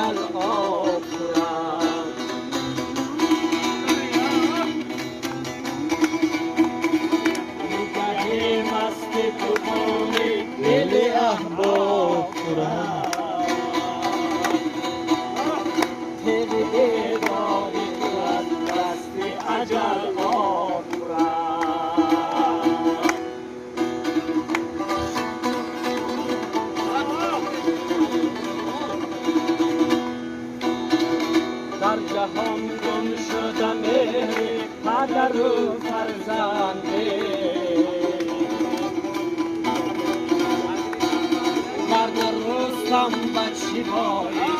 اجل آفرم نگه مست توفانی دل احباب خورم تیره داری تو از دست اجل آفرم در جهان گم شدم پدر و فرزنده مرد رستم بچه بایی